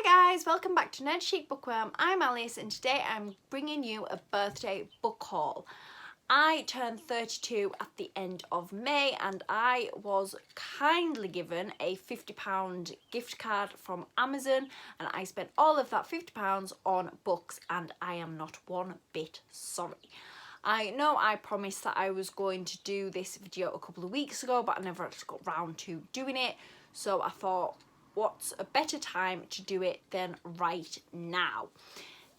Hi guys, welcome back to Nerd Chic Bookworm. I'm Alice and today I'm bringing you a birthday book haul. I turned 32 at the end of May and I was kindly given a £50 gift card from Amazon, and I spent all of that £50 on books and I am not one bit sorry. I know I promised that I was going to do this video a couple of weeks ago, but I never actually got round to doing it, so I thought, what's a better time to do it than right now?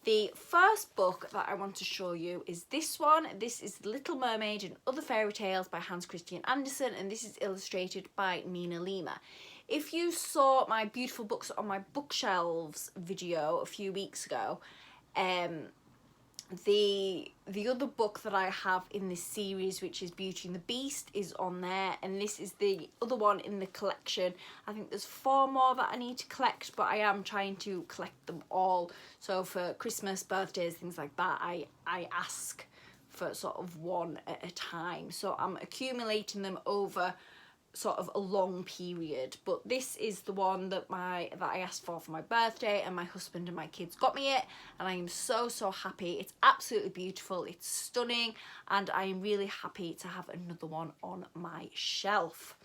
The first book that I want to show you is this one. This is The Little Mermaid and Other Fairy Tales by Hans Christian Andersen, and this is illustrated by Nina Lima. If you saw my beautiful books on my bookshelves video a few weeks ago, the other book that I have in this series, which is Beauty and the Beast, is on there, and this is the other one in the collection. I think there's 4 more that I need to collect, but I am trying to collect them all. So for Christmas, birthdays, things like that, I ask for sort of one at a time. So I'm accumulating them over sort of a long period, but this is the one that I asked for my birthday, and my husband and my kids got me it, and I am so happy. It's absolutely beautiful, it's stunning, and I am really happy to have another one on my shelf.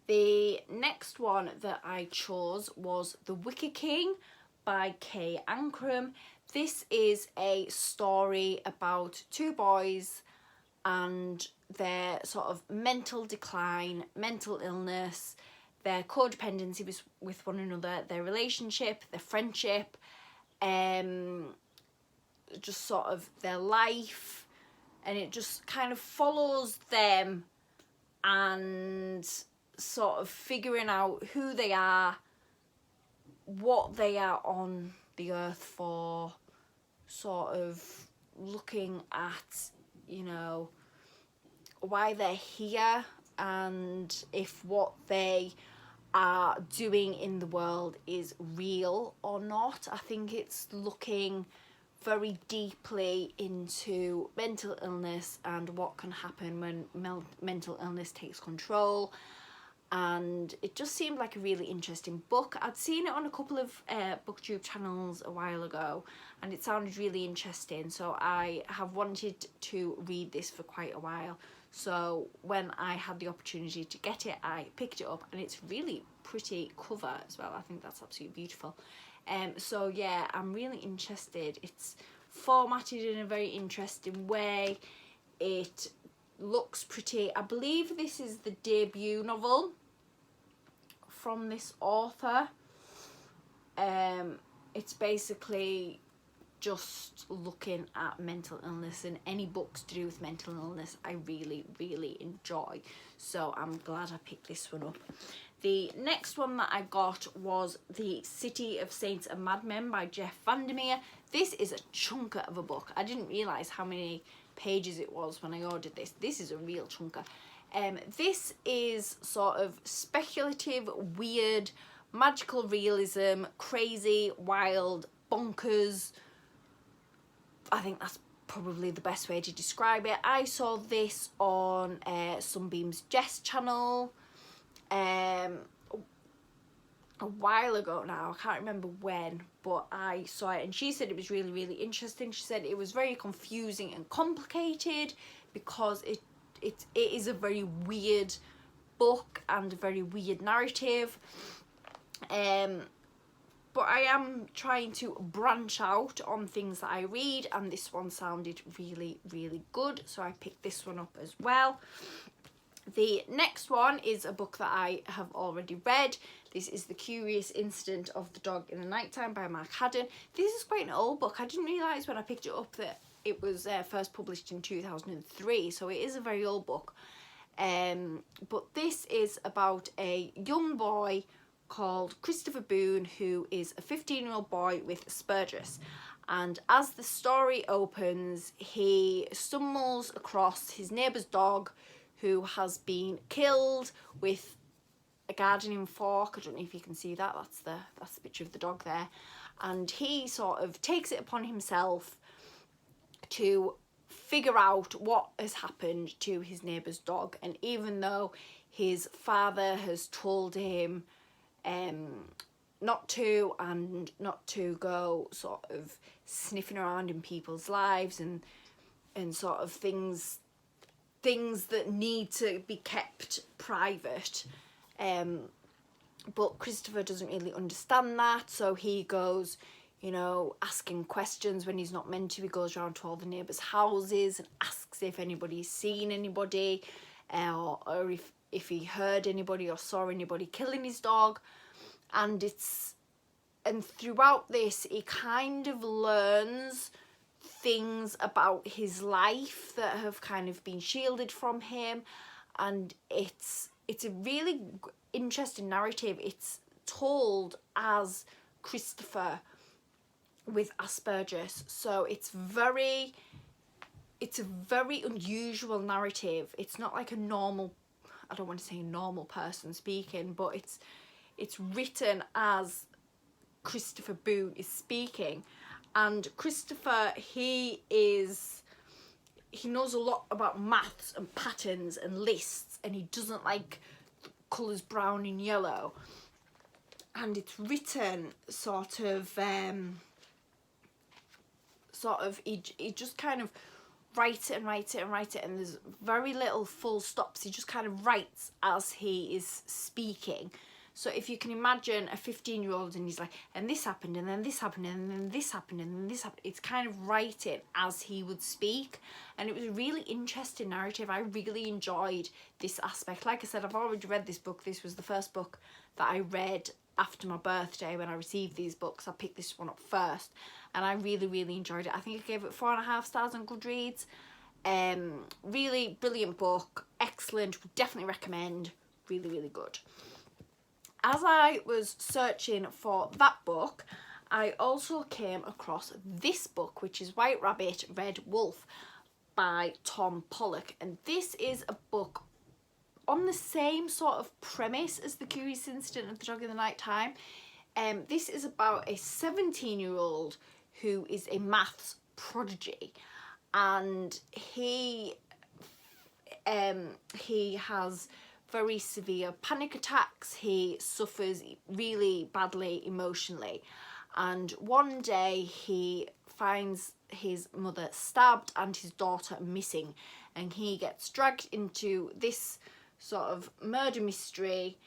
The next one that I chose was The Wicker King by Kay Ancrum. This is a story about 2 boys and their sort of mental decline, mental illness, their codependency with one another, their relationship, their friendship, just sort of their life, and it just kind of follows them and sort of figuring out who they are, what they are on the earth for, sort of looking at, you know, why they're here, and if what they are doing in the world is real or not. I think it's looking very deeply into mental illness and what can happen when mental illness takes control, and it just seemed like a really interesting book. I'd seen it on a couple of booktube channels a while ago and it sounded really interesting, so I have wanted to read this for quite a while. So when I had the opportunity to get it, I picked it up, and it's really pretty cover as well. I think that's absolutely beautiful. So yeah, I'm really interested. It's formatted in a very interesting way. It looks pretty. I believe this is the debut novel from this author. It's basically just looking at mental illness, and any books to do with mental illness I really enjoy, so I'm glad I picked this one up. The next one that I got was The City of Saints and Madmen by Jeff Vandermeer. This is a chunker of a book. I didn't realise how many pages it was when I ordered this. This is a real chunker. This is sort of speculative, weird, magical realism, crazy, wild, bonkers. I think that's probably the best way to describe it. I saw this on Sunbeam's Jess channel a while ago now. I can't remember when, but I saw it and she said it was really interesting. She said it was very confusing and complicated because it is a very weird book and a very weird narrative. But I am trying to branch out on things that I read, and this one sounded really good, so I picked this one up as well. The next one is a book that I have already read. This is The Curious Incident of the Dog in the Nighttime by Mark Haddon. This is quite an old book. I didn't realise when I picked it up that it was first published in 2003, so it is a very old book. But this is about a young boy called Christopher Boone, who is a 15-year-old boy with Asperger's, and as the story opens he stumbles across his neighbour's dog who has been killed with a gardening fork. I don't know if you can see that, that's the picture of the dog there, and he sort of takes it upon himself to figure out what has happened to his neighbour's dog. And even though his father has told him not to go sort of sniffing around in people's lives and sort of things that need to be kept private. But Christopher doesn't really understand that, so he goes, you know, asking questions when he's not meant to. He goes around to all the neighbours' houses and asks if anybody's seen anybody, or if he heard anybody or saw anybody killing his dog. And throughout this, he kind of learns things about his life that have kind of been shielded from him, and it's a really interesting narrative. It's told as Christopher with Asperger's, so it's a very unusual narrative. It's not like a normal, I don't want to say a normal person speaking, but it's written as Christopher Boone is speaking. And Christopher, he knows a lot about maths and patterns and lists, and he doesn't like colours brown and yellow. And it's written he just kind of writes it, and there's very little full stops. He just kind of writes as he is speaking. So if you can imagine a 15-year-old and he's like, and this happened, and then this happened, and then this happened, and then this happened. It's kind of writing as he would speak. And it was a really interesting narrative. I really enjoyed this aspect. Like I said, I've already read this book. This was the first book that I read after my birthday when I received these books. I picked this one up first, and I really, really enjoyed it. I think I gave it 4.5 stars on Goodreads. Really brilliant book. Excellent. Would definitely recommend. Really, really good. As I was searching for that book, I also came across this book, which is White Rabbit, Red Wolf by Tom Pollock. And this is a book on the same sort of premise as The Curious Incident of the Dog in the Night Time. This is about a 17-year-old who is a maths prodigy, and he has very severe panic attacks. He suffers really badly emotionally, and one day he finds his mother stabbed and his daughter missing, and he gets dragged into this sort of murder mystery.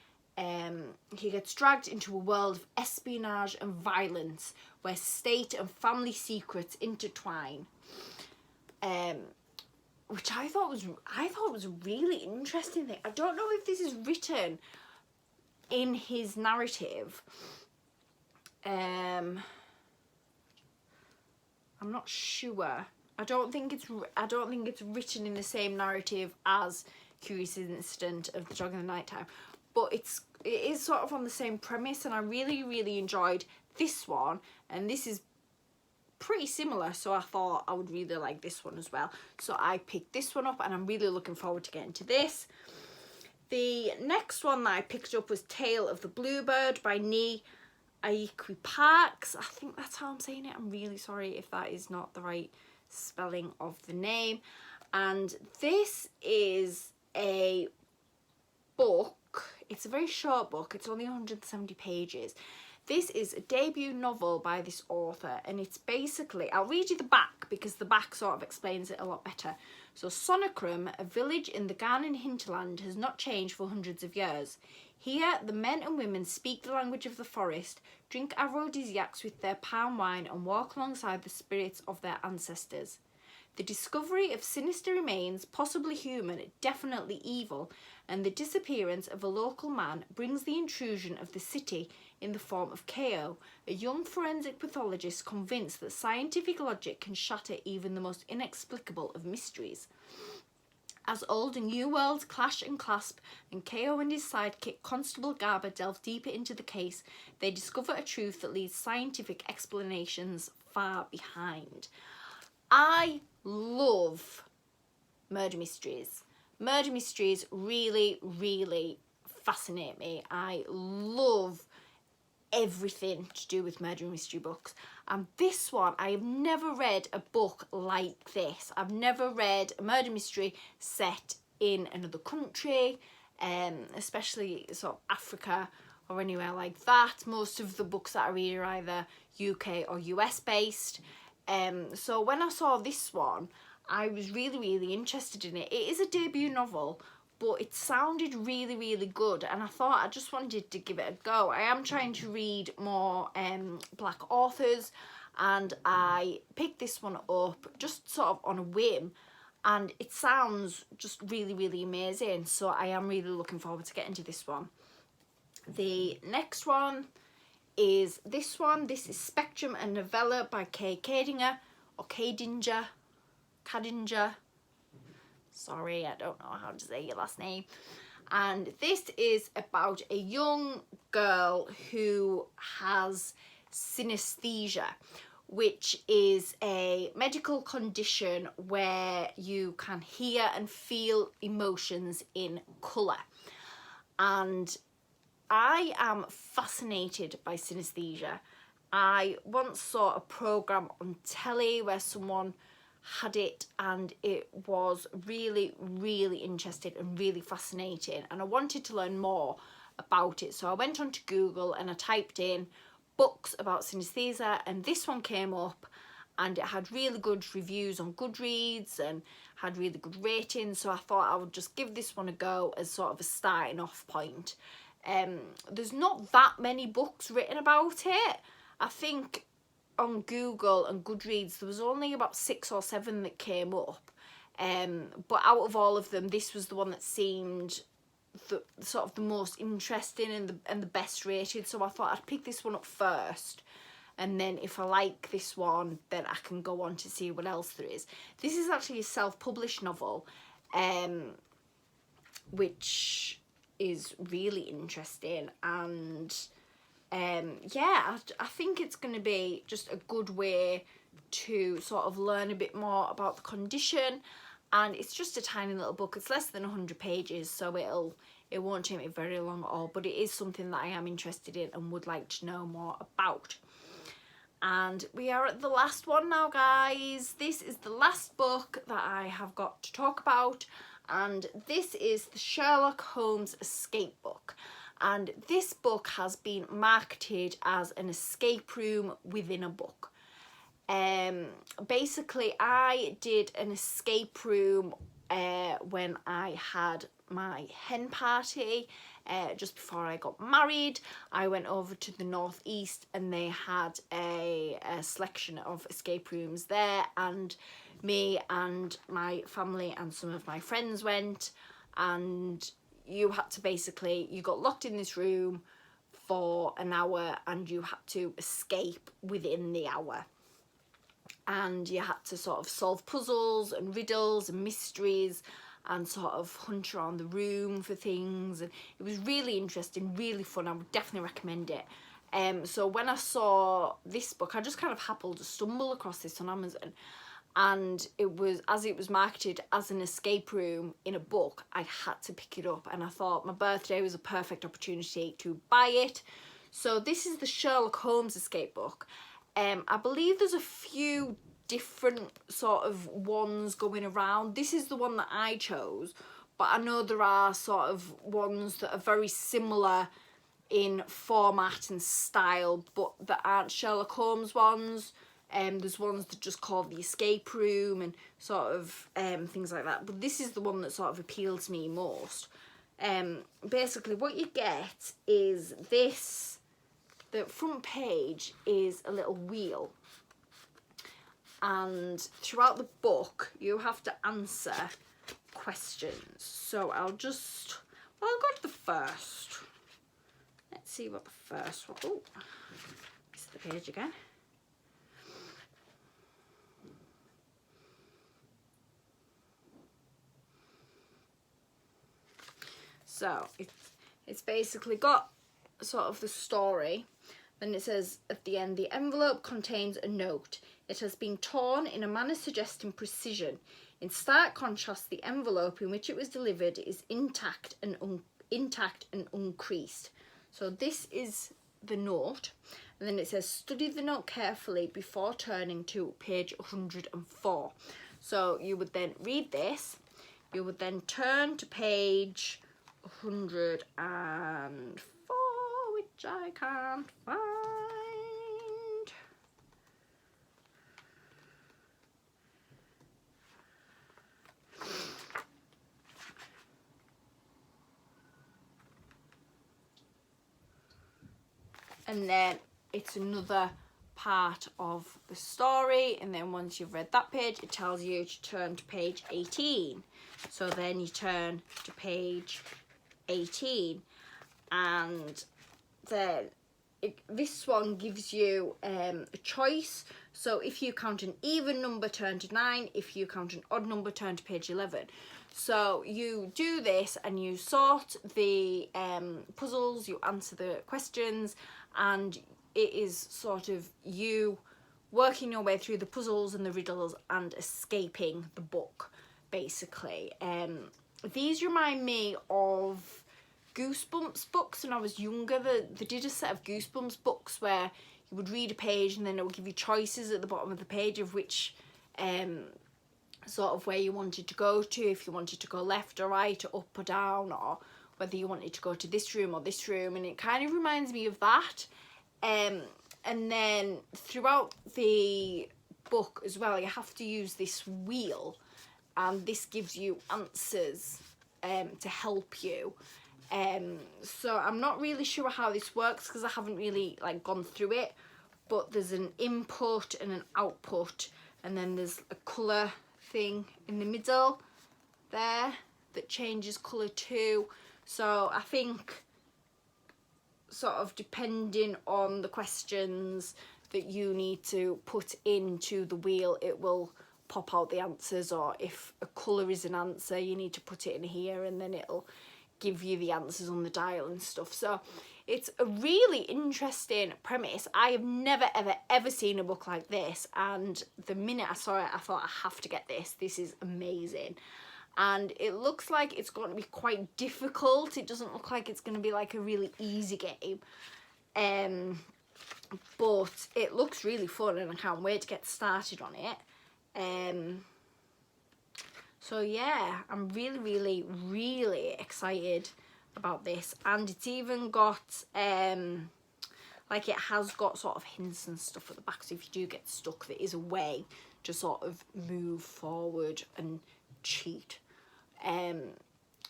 He gets dragged into a world of espionage and violence where state and family secrets intertwine, which I thought was a really interesting thing. I don't know if this is written in his narrative. I'm not sure. I don't think it's written in the same narrative as Curious Incident of the Dog in the Night Time, but it is sort of on the same premise, and I really, really enjoyed this one, and this is pretty similar, so I thought I would really like this one as well. So I picked this one up, and I'm really looking forward to getting to this. The next one that I picked up was Tale of the Bluebird by Nee Aiki Parks. I think that's how I'm saying it. I'm really sorry if that is not the right spelling of the name. And this is a book. It's a very short book. It's only 170 pages. This is a debut novel by this author, and it's basically, I'll read you the back because the back sort of explains it a lot better. So Sonnekrem, a village in the Ghanaian hinterland, has not changed for hundreds of years. Here, the men and women speak the language of the forest, drink aphrodisiacs with their palm wine, and walk alongside the spirits of their ancestors. The discovery of sinister remains, possibly human, definitely evil, and the disappearance of a local man brings the intrusion of the city in the form of Ko, a young forensic pathologist convinced that scientific logic can shatter even the most inexplicable of mysteries. As old and new worlds clash and clasp, and Ko and his sidekick Constable Garber delve deeper into the case, they discover a truth that leaves scientific explanations far behind. I love murder mysteries. Murder mysteries really, really fascinate me. I love everything to do with murder mystery books. And this one, I have never read a book like this. I've never read a murder mystery set in another country, especially sort of Africa or anywhere like that. Most of the books that I read are either UK or US based. So when I saw this one, I was really interested in it. It is a debut novel, but it sounded really good, and I thought I just wanted to give it a go. I am trying to read more black authors, and I picked this one up just sort of on a whim, and it sounds just really amazing, so I am really looking forward to getting to this one. The next one is this one. This is Spectrum, a novella by Kay Cadinger, or Cadinger. Sorry, I don't know how to say your last name. And this is about a young girl who has synesthesia, which is a medical condition where you can hear and feel emotions in colour. And I am fascinated by synesthesia. I once saw a programme on telly where someone had it, and it was really interesting and really fascinating, and I wanted to learn more about it. So I went onto Google and I typed in books about synesthesia, and this one came up, and it had really good reviews on Goodreads and had really good ratings, so I thought I would just give this one a go as sort of a starting off point. There's not that many books written about it. I think on Google and Goodreads there was only about 6 or 7 that came up, but out of all of them, this was the one that seemed the most interesting and the best rated, so I thought I'd pick this one up first, and then if I like this one, then I can go on to see what else there is. This is actually a self-published novel, which is really interesting, and yeah, I think it's going to be just a good way to sort of learn a bit more about the condition, and it's just a tiny little book. It's less than 100 pages, so it won't take me very long at all, but it is something that I am interested in and would like to know more about. And we are at the last one now, guys. This is the last book that I have got to talk about, and this is the Sherlock Holmes escape book. And this book has been marketed as an escape room within a book. Basically, I did an escape room when I had my hen party just before I got married. I went over to the northeast, and they had a selection of escape rooms there, and me and my family and some of my friends went, and you had to you got locked in this room for an hour, and you had to escape within the hour. And you had to sort of solve puzzles and riddles and mysteries and sort of hunt around the room for things. And it was really interesting, really fun. I would definitely recommend it. So when I saw this book, I just kind of happened to stumble across this on Amazon. And as it was marketed as an escape room in a book, I had to pick it up. And I thought my birthday was a perfect opportunity to buy it. So this is the Sherlock Holmes escape book. I believe there's a few different sort of ones going around. This is the one that I chose, but I know there are sort of ones that are very similar in format and style, but that aren't Sherlock Holmes ones. There's ones that just call the escape room and sort of things like that, but this is the one that sort of appealed to me most. Basically what you get is this. The front page is a little wheel, and throughout the book you have to answer questions. So I'll go to the first. Let's see what the first one. Oh, it's the page again. So it's basically got sort of the story. Then it says at the end, the envelope contains a note. It has been torn in a manner suggesting precision. In stark contrast, the envelope in which it was delivered is intact and uncreased. So this is the note. And then it says, study the note carefully before turning to page 104. So you would then read this. You would then turn to page 104, which I can't find. And then it's another part of the story, and then once you've read that page, it tells you to turn to page 18. So then you turn to page 18, and then this one gives you a choice. So if you count an even number, turn to 9. If you count an odd number, turn to page 11. So you do this and you sort the puzzles, you answer the questions, and it is sort of you working your way through the puzzles and the riddles and escaping the book, basically. These remind me of Goosebumps books when I was younger. They did a set of Goosebumps books where you would read a page and then it would give you choices at the bottom of the page of which sort of where you wanted to go to, if you wanted to go left or right or up or down, or whether you wanted to go to this room or this room, and it kind of reminds me of that. And then throughout the book as well, you have to use this wheel, and this gives you answers to help you. So I'm not really sure how this works because I haven't really gone through it, but there's an input and an output, and then there's a colour thing in the middle there that changes colour too. So I think sort of depending on the questions that you need to put into the wheel, it will pop out the answers, or if a colour is an answer, you need to put it in here and then it'll give you the answers on the dial and stuff. So it's a really interesting premise. I have never ever seen a book like this, and the minute I saw it I thought, I have to get this. This is amazing. And it looks like it's going to be quite difficult. It doesn't look like it's going to be like a really easy game. But it looks really fun and I can't wait to get started on it. So yeah, I'm really excited about this. And it's even got, like it has got sort of hints and stuff at the back. So if you do get stuck, there is a way to sort of move forward and cheat.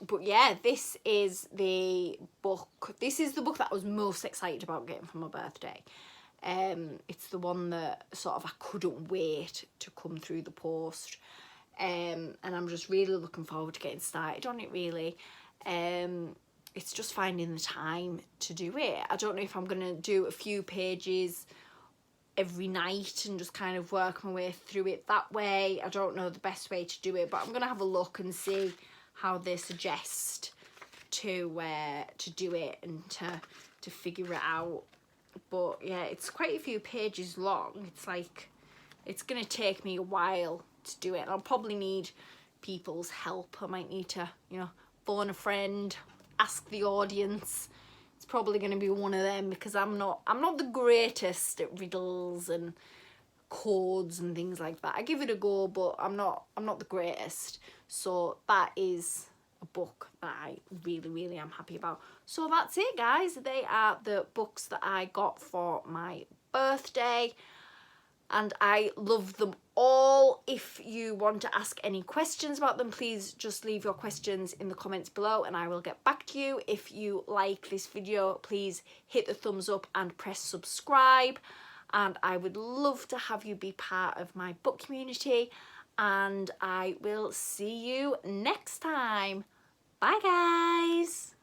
But yeah, this is the book. This is the book that I was most excited about getting for my birthday. It's the one that sort of I couldn't wait to come through the post. And I'm just really looking forward to getting started on it, really. It's just finding the time to do it. I don't know if I'm going to do a few pages every night and just kind of work my way through it that way. I don't know the best way to do it, but I'm going to have a look and see how they suggest to do it and to figure it out. But yeah, it's quite a few pages long. It's like, it's going to take me a while to do it, and I'll probably need people's help. I might need to, phone a friend, ask the audience. It's probably going to be one of them, because I'm not the greatest at riddles and codes and things like that. I give it a go, but I'm not the greatest. So that is a book that I really am happy about. So that's it, guys. They are the books that I got for my birthday, and I love them all. If you want to ask any questions about them, please just leave your questions in the comments below and I will get back to you. If you like this video, please hit the thumbs up and press subscribe, and I would love to have you be part of my book community, and I will see you next time. Bye, guys.